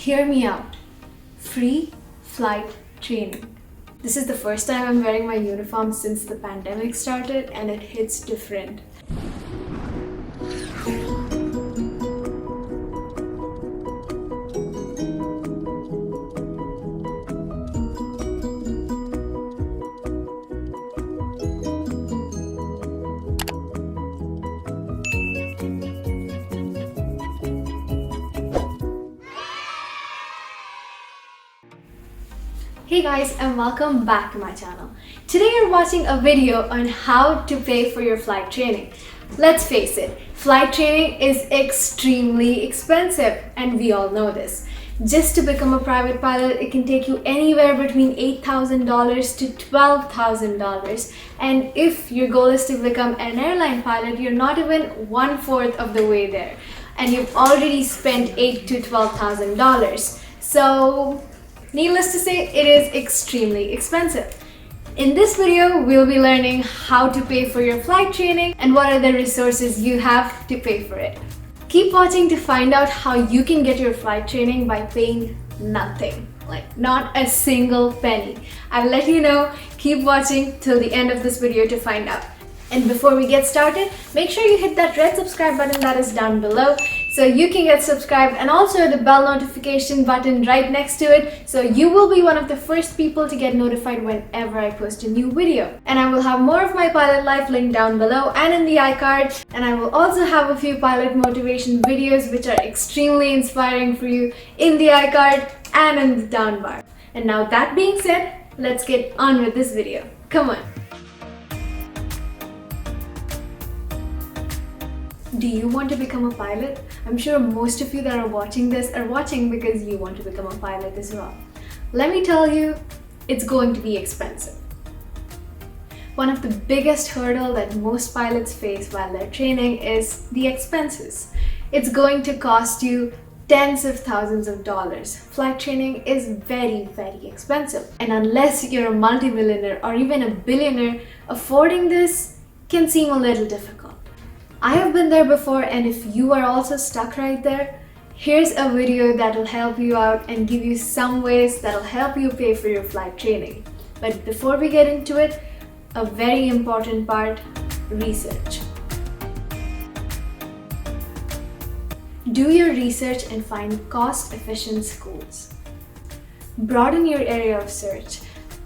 Hear me out. Free flight training. This is the first time I'm wearing my uniform since the pandemic started, and it hits different. Hey guys, and welcome back to my channel. Today you're watching a video on how to pay for your flight training. Let's face it, flight training is extremely expensive, and we all know this. Just to become a private pilot, it can take you anywhere between $8,000 to $12,000. And if your goal is to become an airline pilot, you're not even 1/4 of the way there. And you've already spent $8,000 to $12,000. So, needless to say, it is extremely expensive. In this video, we'll be learning how to pay for your flight training and what are the resources you have to pay for it. Keep watching to find out how you can get your flight training by paying nothing, like not a single penny. I'll let you know. Keep watching till the end of this video to find out. And before we get started, make sure you hit that red subscribe button that is down below so you can get subscribed, and also the bell notification button right next to it so you will be one of the first people to get notified whenever I post a new video. And I will have more of my pilot life linked down below and in the iCard, and I will also have a few pilot motivation videos which are extremely inspiring for you in the iCard and in the down bar. And now that being said, let's get on with this video. Come on. Do you want to become a pilot? I'm sure most of you that are watching this are watching because you want to become a pilot as well. Let me tell you, it's going to be expensive. One of the biggest hurdles that most pilots face while they're training is the expenses. It's going to cost you tens of thousands of dollars. Flight training is very, very expensive. And unless you're a multi-millionaire or even a billionaire, affording this can seem a little difficult. I have been there before, and if you are also stuck right there, here's a video that will help you out and give you some ways that will help you pay for your flight training. But before we get into it, a very important part, research. Do your research and find cost-efficient schools. Broaden your area of search.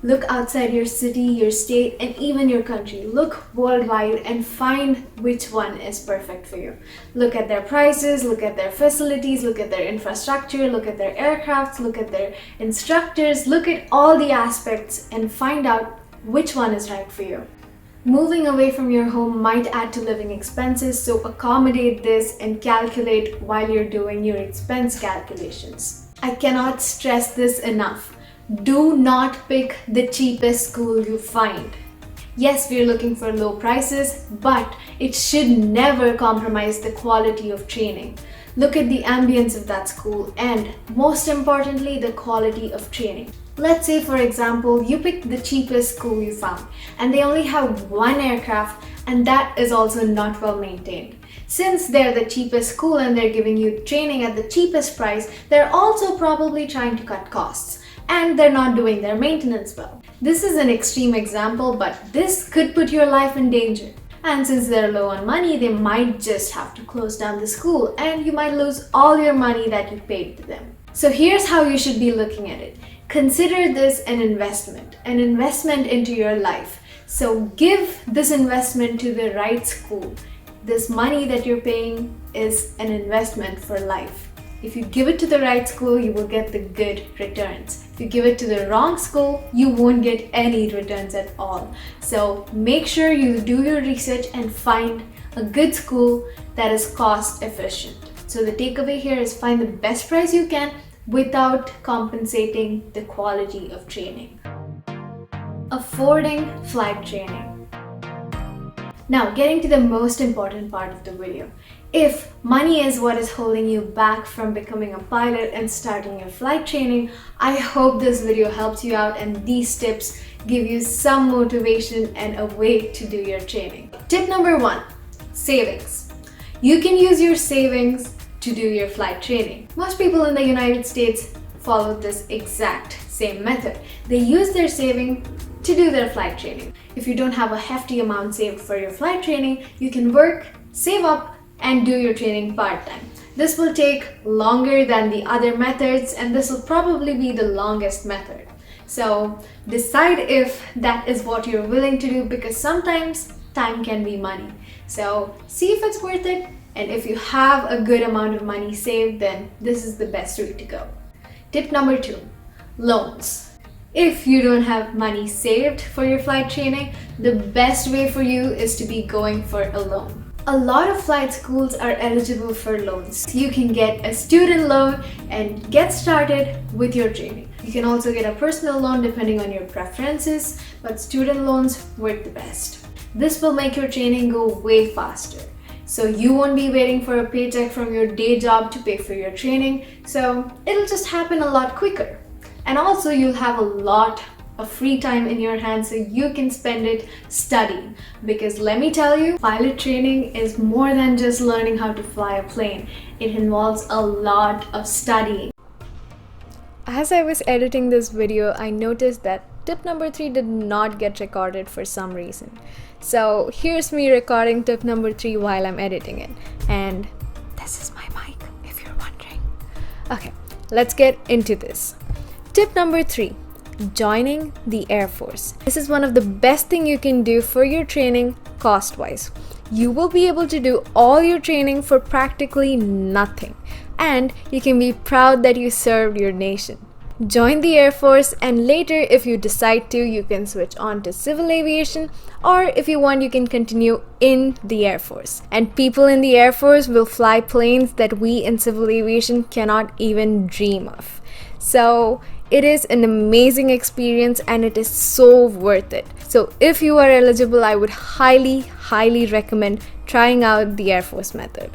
Look outside your city, your state, and even your country. Look worldwide and find which one is perfect for you. Look at their prices, look at their facilities, look at their infrastructure, look at their aircrafts, look at their instructors, look at all the aspects and find out which one is right for you. Moving away from your home might add to living expenses, so accommodate this and calculate while you're doing your expense calculations. I cannot stress this enough. Do not pick the cheapest school you find. Yes, we're looking for low prices, but it should never compromise the quality of training. Look at the ambience of that school and, most importantly, the quality of training. Let's say, for example, you picked the cheapest school you found and they only have one aircraft, and that is also not well maintained. Since they're the cheapest school and they're giving you training at the cheapest price, they're also probably trying to cut costs, and they're not doing their maintenance well. This is an extreme example, but this could put your life in danger. And since they're low on money, they might just have to close down the school, and you might lose all your money that you paid to them. So here's how you should be looking at it. Consider this an investment into your life. So give this investment to the right school. This money that you're paying is an investment for life. If you give it to the right school, you will get the good returns. If you give it to the wrong school, you won't get any returns at all. So make sure you do your research and find a good school that is cost efficient. So the takeaway here is find the best price you can without compensating the quality of training. Affording flight training. Now, getting to the most important part of the video. If money is what is holding you back from becoming a pilot and starting your flight training, I hope this video helps you out and these tips give you some motivation and a way to do your training. Tip number 1, savings. You can use your savings to do your flight training. Most people in the United States follow this exact same method. They use their saving to do their flight training. If you don't have a hefty amount saved for your flight training, you can work, save up, and do your training part-time. This will take longer than the other methods, and this will probably be the longest method. So decide if that is what you're willing to do, because sometimes time can be money. So see if it's worth it, and if you have a good amount of money saved, then this is the best route to go. Tip number 2, loans. If you don't have money saved for your flight training, the best way for you is to be going for a loan. A lot of flight schools are eligible for loans. You can get a student loan and get started with your training. You can also get a personal loan depending on your preferences, but student loans work the best. This will make your training go way faster. So you won't be waiting for a paycheck from your day job to pay for your training, so it'll just happen a lot quicker. And also you'll have a lot of free time in your hands, so you can spend it studying. Because let me tell you, pilot training is more than just learning how to fly a plane. It involves a lot of studying. As I was editing this video, I noticed that tip number 3 did not get recorded for some reason. So here's me recording tip number 3 while I'm editing it. And this is my mic, if you're wondering. Okay, let's get into this. Tip number 3, joining the Air Force. This is one of the best things you can do for your training cost-wise. You will be able to do all your training for practically nothing, and you can be proud that you served your nation. Join the Air Force, and later if you decide to, you can switch on to civil aviation, or if you want, you can continue in the Air Force. And people in the Air Force will fly planes that we in civil aviation cannot even dream of. So it is an amazing experience and it is so worth it. So if you are eligible, I would highly recommend trying out the Air Force method.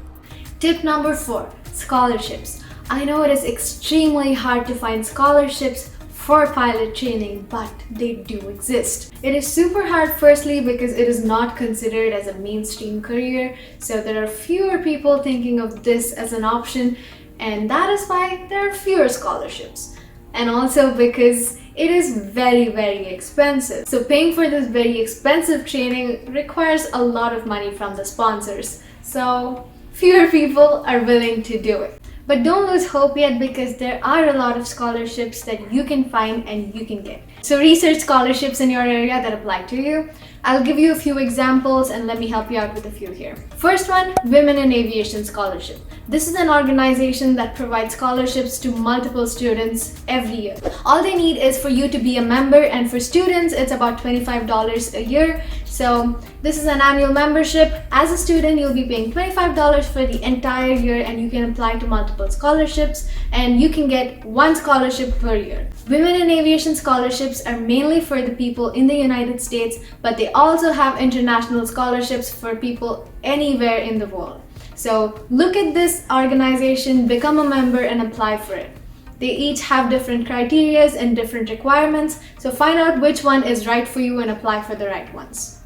Tip number 4, scholarships. I know it is extremely hard to find scholarships for pilot training, but they do exist. It is super hard, firstly, because it is not considered as a mainstream career, so there are fewer people thinking of this as an option, and that is why there are fewer scholarships. And also because it is very expensive. So paying for this very expensive training requires a lot of money from the sponsors, so fewer people are willing to do it. But don't lose hope yet, because there are a lot of scholarships that you can find and you can get. So research scholarships in your area that apply to you. I'll give you a few examples and let me help you out with a few here. First one, Women in Aviation Scholarship. This is an organization that provides scholarships to multiple students every year. All they need is for you to be a member, and for students it's about $25 a year. So this is an annual membership. As a student, you'll be paying $25 for the entire year, and you can apply to multiple scholarships, and you can get one scholarship per year. Women in Aviation scholarships are mainly for the people in the United States, but they also have international scholarships for people anywhere in the world. So look at this organization, become a member, and apply for it. They each have different criteria and different requirements, so find out which one is right for you and apply for the right ones.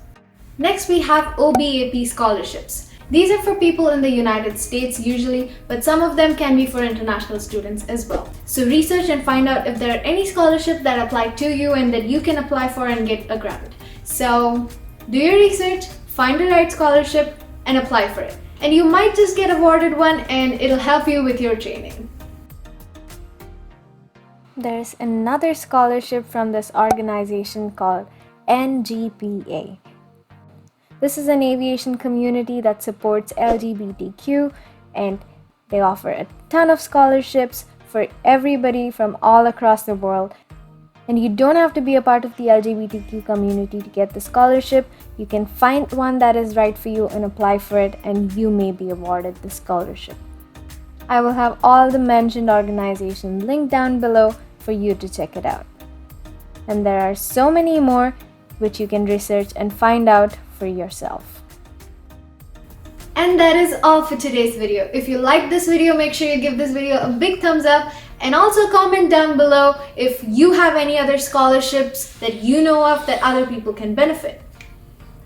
Next, we have OBAP scholarships. These are for people in the United States usually, but some of them can be for international students as well. So research and find out if there are any scholarships that apply to you and that you can apply for and get a grant. So do your research, find the right scholarship, and apply for it. And you might just get awarded one, and it'll help you with your training. There's another scholarship from this organization called NGPA. This is an aviation community that supports LGBTQ, and they offer a ton of scholarships for everybody from all across the world. And you don't have to be a part of the LGBTQ community to get the scholarship. You can find one that is right for you and apply for it, and you may be awarded the scholarship. I will have all the mentioned organizations linked down below for you to check it out. And there are so many more which you can research and find out for yourself. And that is all for today's video. If you liked this video, make sure you give this video a big thumbs up, and also comment down below if you have any other scholarships that you know of that other people can benefit.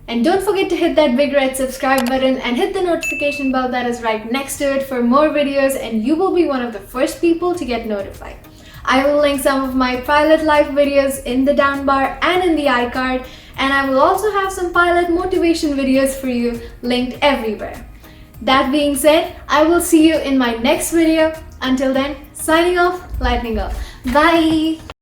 And don't forget to hit that big red subscribe button and hit the notification bell that is right next to it for more videos, and you will be one of the first people to get notified. I will link some of my pilot life videos in the down bar and in the iCard, and I will also have some pilot motivation videos for you linked everywhere. That being said, I will see you in my next video. Until then, signing off, Lightning Girl. Bye!